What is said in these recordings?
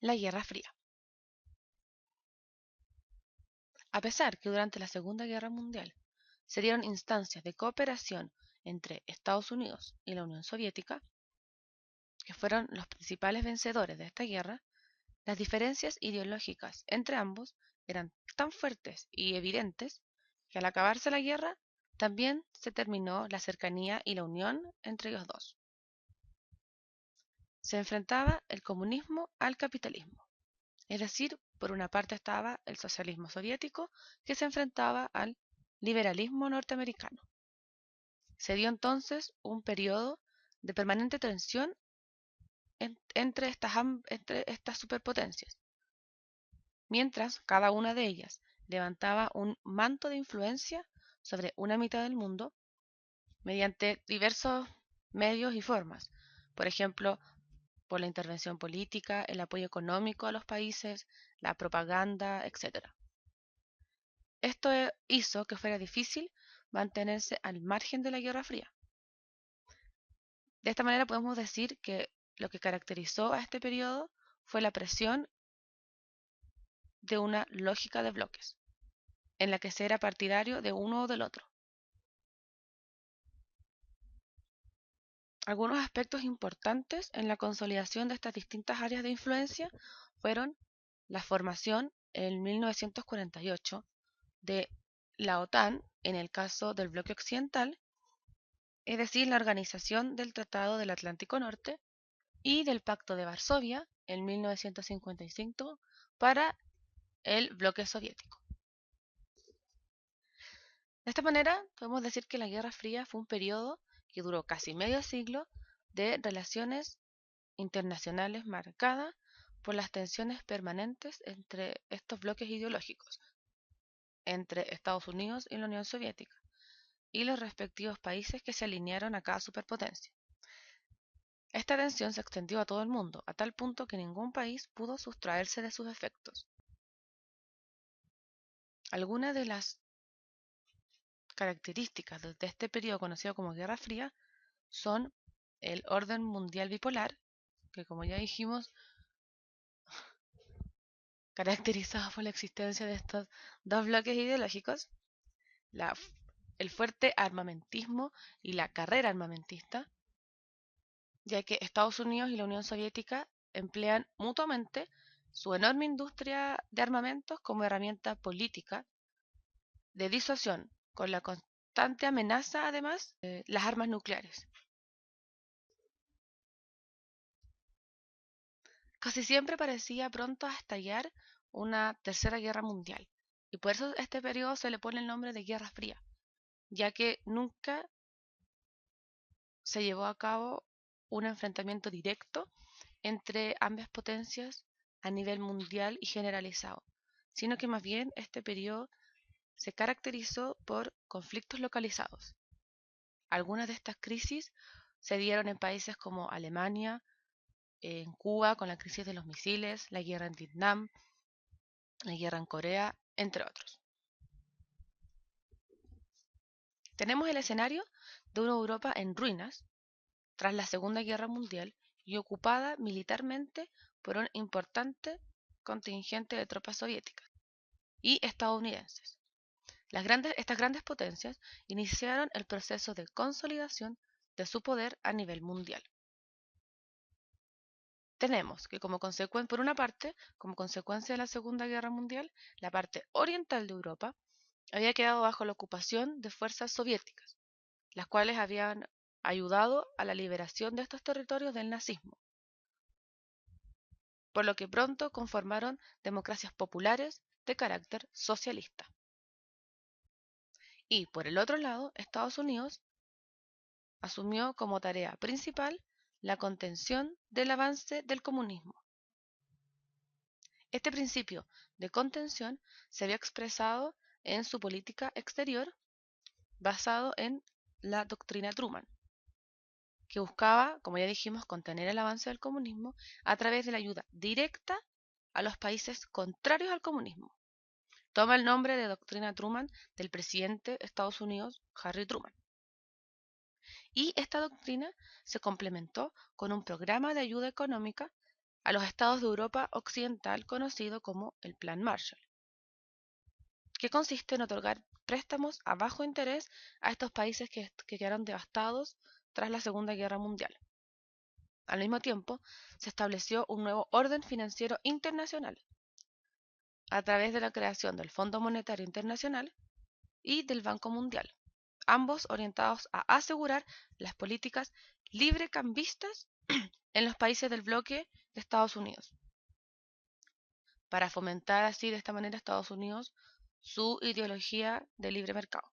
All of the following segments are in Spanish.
la Guerra Fría. A pesar que durante la Segunda Guerra Mundial se dieron instancias de cooperación entre Estados Unidos y la Unión Soviética, que fueron los principales vencedores de esta guerra, las diferencias ideológicas entre ambos eran tan fuertes y evidentes que al acabarse la guerra también se terminó la cercanía y la unión entre ellos dos. Se enfrentaba el comunismo al capitalismo, es decir, por una parte estaba el socialismo soviético que se enfrentaba al liberalismo norteamericano. Se dio entonces un periodo de permanente tensión entre estas superpotencias, mientras cada una de ellas levantaba un manto de influencia sobre una mitad del mundo mediante diversos medios y formas, por ejemplo, por la intervención política, el apoyo económico a los países, la propaganda, etc. Esto hizo que fuera difícil mantenerse al margen de la Guerra Fría. De esta manera podemos decir que lo que caracterizó a este periodo fue la presión de una lógica de bloques, en la que se era partidario de uno o del otro. Algunos aspectos importantes en la consolidación de estas distintas áreas de influencia fueron la formación en 1948 de la OTAN en el caso del bloque occidental, es decir, la organización del Tratado del Atlántico Norte y del Pacto de Varsovia en 1955 para el bloque soviético. De esta manera, podemos decir que la Guerra Fría fue un periodo que duró casi medio siglo de relaciones internacionales marcada por las tensiones permanentes entre estos bloques ideológicos, entre Estados Unidos y la Unión Soviética, y los respectivos países que se alinearon a cada superpotencia. Esta tensión se extendió a todo el mundo, a tal punto que ningún país pudo sustraerse de sus efectos. Algunas de las características de este periodo conocido como Guerra Fría son el orden mundial bipolar, que como ya dijimos, caracterizado por la existencia de estos dos bloques ideológicos, el fuerte armamentismo y la carrera armamentista, ya que Estados Unidos y la Unión Soviética emplean mutuamente su enorme industria de armamentos como herramienta política de disuasión, con la constante amenaza, además, de las armas nucleares. Casi siempre parecía pronto a estallar una tercera guerra mundial, y por eso a este periodo se le pone el nombre de Guerra Fría, ya que nunca se llevó a cabo un enfrentamiento directo entre ambas potencias a nivel mundial y generalizado, sino que más bien este periodo se caracterizó por conflictos localizados. Algunas de estas crisis se dieron en países como Alemania, en Cuba con la crisis de los misiles, la guerra en Vietnam, la guerra en Corea, entre otros. Tenemos el escenario de una Europa en ruinas tras la Segunda Guerra Mundial y ocupada militarmente por un importante contingente de tropas soviéticas y estadounidenses. Estas grandes potencias iniciaron el proceso de consolidación de su poder a nivel mundial. Tenemos que por una parte, como consecuencia de la Segunda Guerra Mundial, la parte oriental de Europa había quedado bajo la ocupación de fuerzas soviéticas, las cuales habían ayudado a la liberación de estos territorios del nazismo, por lo que pronto conformaron democracias populares de carácter socialista. Y por el otro lado, Estados Unidos asumió como tarea principal la contención del avance del comunismo. Este principio de contención se había expresado en su política exterior basado en la doctrina Truman, que buscaba, como ya dijimos, contener el avance del comunismo a través de la ayuda directa a los países contrarios al comunismo. Toma el nombre de doctrina Truman del presidente de Estados Unidos, Harry Truman. Y esta doctrina se complementó con un programa de ayuda económica a los estados de Europa Occidental conocido como el Plan Marshall, que consiste en otorgar préstamos a bajo interés a estos países que quedaron devastados tras la Segunda Guerra Mundial. Al mismo tiempo, se estableció un nuevo orden financiero internacional a través de la creación del Fondo Monetario Internacional y del Banco Mundial, ambos orientados a asegurar las políticas librecambistas en los países del bloque de Estados Unidos, para fomentar así de esta manera Estados Unidos su ideología de libre mercado.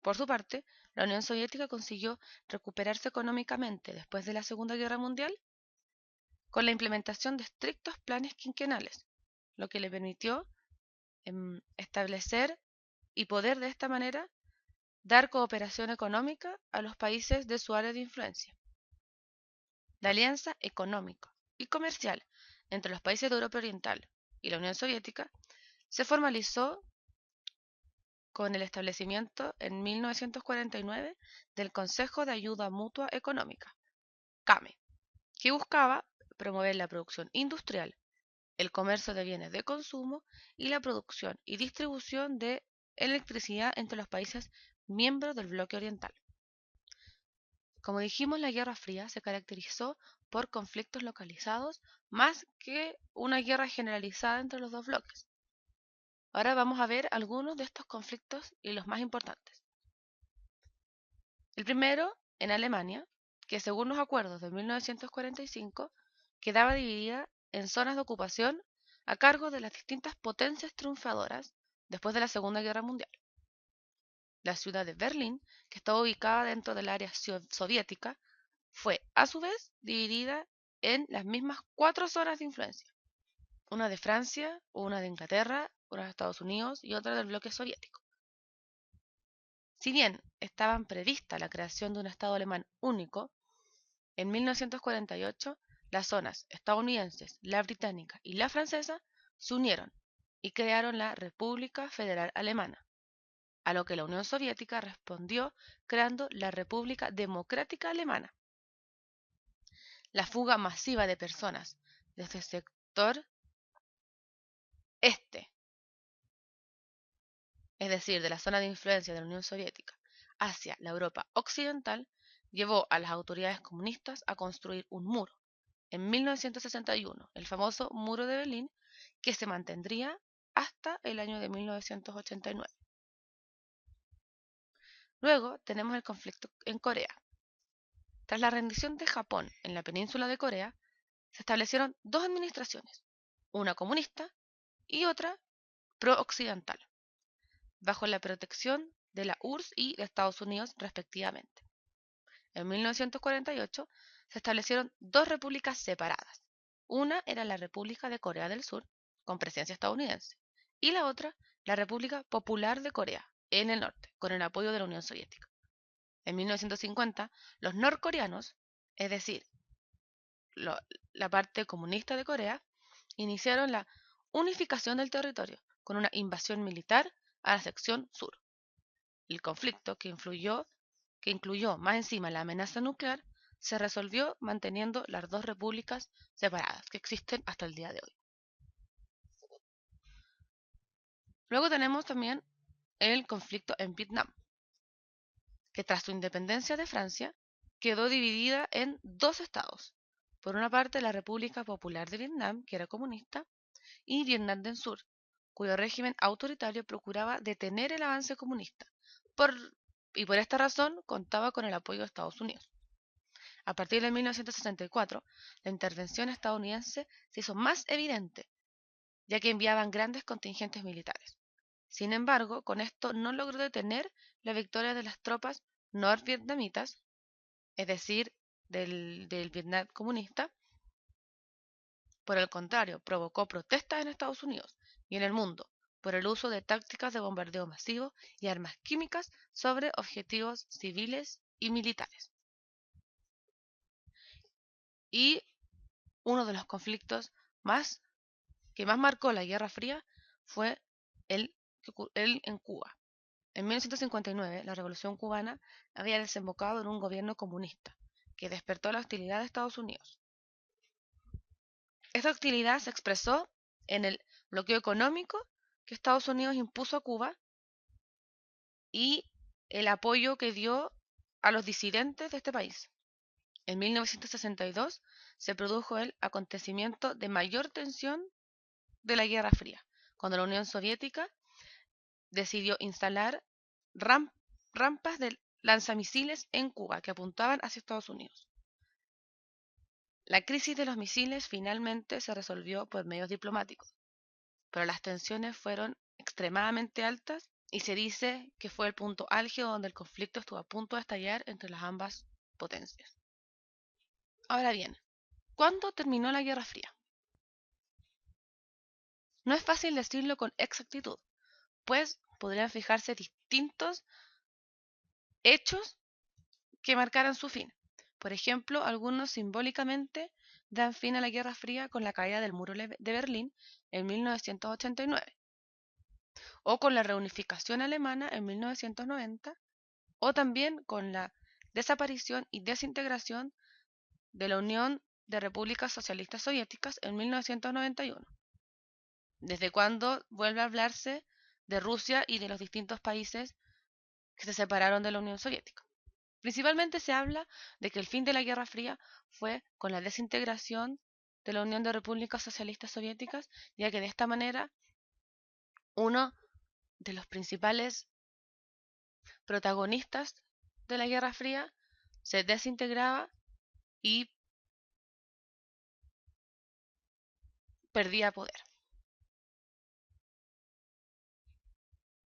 Por su parte, la Unión Soviética consiguió recuperarse económicamente después de la Segunda Guerra Mundial con la implementación de estrictos planes quinquenales, lo que le permitió establecer y poder de esta manera dar cooperación económica a los países de su área de influencia. La alianza económica y comercial entre los países de Europa Oriental y la Unión Soviética se formalizó con el establecimiento en 1949 del Consejo de Ayuda Mutua Económica, CAME, que buscaba promover la producción industrial, el comercio de bienes de consumo y la producción y distribución de electricidad entre los países miembros del bloque oriental. Como dijimos, la Guerra Fría se caracterizó por conflictos localizados más que una guerra generalizada entre los dos bloques. Ahora vamos a ver algunos de estos conflictos y los más importantes. El primero, en Alemania, que según los acuerdos de 1945 quedaba dividida en zonas de ocupación a cargo de las distintas potencias triunfadoras después de la Segunda Guerra Mundial. La ciudad de Berlín, que estaba ubicada dentro del área soviética, fue a su vez dividida en las mismas 4 zonas de influencia: una de Francia, una de Inglaterra, una de Estados Unidos y otra del bloque soviético. Si bien estaban prevista la creación de un Estado alemán único, en 1948 las zonas estadounidenses, la británica y la francesa se unieron y crearon la República Federal Alemana, a lo que la Unión Soviética respondió creando la República Democrática Alemana. La fuga masiva de personas desde el sector este, es decir, de la zona de influencia de la Unión Soviética, hacia la Europa occidental, llevó a las autoridades comunistas a construir un muro, en 1961, el famoso Muro de Berlín, que se mantendría hasta el año de 1989. Luego tenemos el conflicto en Corea. Tras la rendición de Japón en la península de Corea, se establecieron dos administraciones, una comunista y otra pro-occidental, bajo la protección de la URSS y de Estados Unidos respectivamente. En 1948 se establecieron dos repúblicas separadas. Una era la República de Corea del Sur, con presencia estadounidense, y la otra, la República Popular de Corea, en el norte, con el apoyo de la Unión Soviética. En 1950, los norcoreanos, es decir, la parte comunista de Corea, iniciaron la unificación del territorio con una invasión militar a la sección sur. El conflicto, que incluyó más encima la amenaza nuclear, se resolvió manteniendo las dos repúblicas separadas que existen hasta el día de hoy. Luego tenemos también el conflicto en Vietnam, que tras su independencia de Francia quedó dividida en dos estados. Por una parte, la República Popular de Vietnam, que era comunista, y Vietnam del Sur, cuyo régimen autoritario procuraba detener el avance comunista, y por esta razón contaba con el apoyo de Estados Unidos. A partir de 1964, la intervención estadounidense se hizo más evidente, ya que enviaban grandes contingentes militares. Sin embargo, con esto no logró detener la victoria de las tropas norvietnamitas, es decir, del Vietnam comunista. Por el contrario, provocó protestas en Estados Unidos y en el mundo por el uso de tácticas de bombardeo masivo y armas químicas sobre objetivos civiles y militares. Y uno de los conflictos que más marcó la Guerra Fría fue el en Cuba. En 1959, la Revolución cubana había desembocado en un gobierno comunista que despertó la hostilidad de Estados Unidos. Esta hostilidad se expresó en el bloqueo económico que Estados Unidos impuso a Cuba y el apoyo que dio a los disidentes de este país. En 1962 se produjo el acontecimiento de mayor tensión de la Guerra Fría, cuando la Unión Soviética decidió instalar rampas de lanzamisiles en Cuba que apuntaban hacia Estados Unidos. La crisis de los misiles finalmente se resolvió por medios diplomáticos, pero las tensiones fueron extremadamente altas y se dice que fue el punto álgido donde el conflicto estuvo a punto de estallar entre las ambas potencias. Ahora bien, ¿cuándo terminó la Guerra Fría? No es fácil decirlo con exactitud, pues podrían fijarse distintos hechos que marcaran su fin. Por ejemplo, algunos simbólicamente dan fin a la Guerra Fría con la caída del muro de Berlín en 1989, o con la reunificación alemana en 1990, o también con la desaparición y desintegración de la Unión de Repúblicas Socialistas Soviéticas en 1991. ¿Desde cuándo vuelve a hablarse de Rusia y de los distintos países que se separaron de la Unión Soviética? Principalmente se habla de que el fin de la Guerra Fría fue con la desintegración de la Unión de Repúblicas Socialistas Soviéticas, ya que de esta manera uno de los principales protagonistas de la Guerra Fría se desintegraba y perdía poder.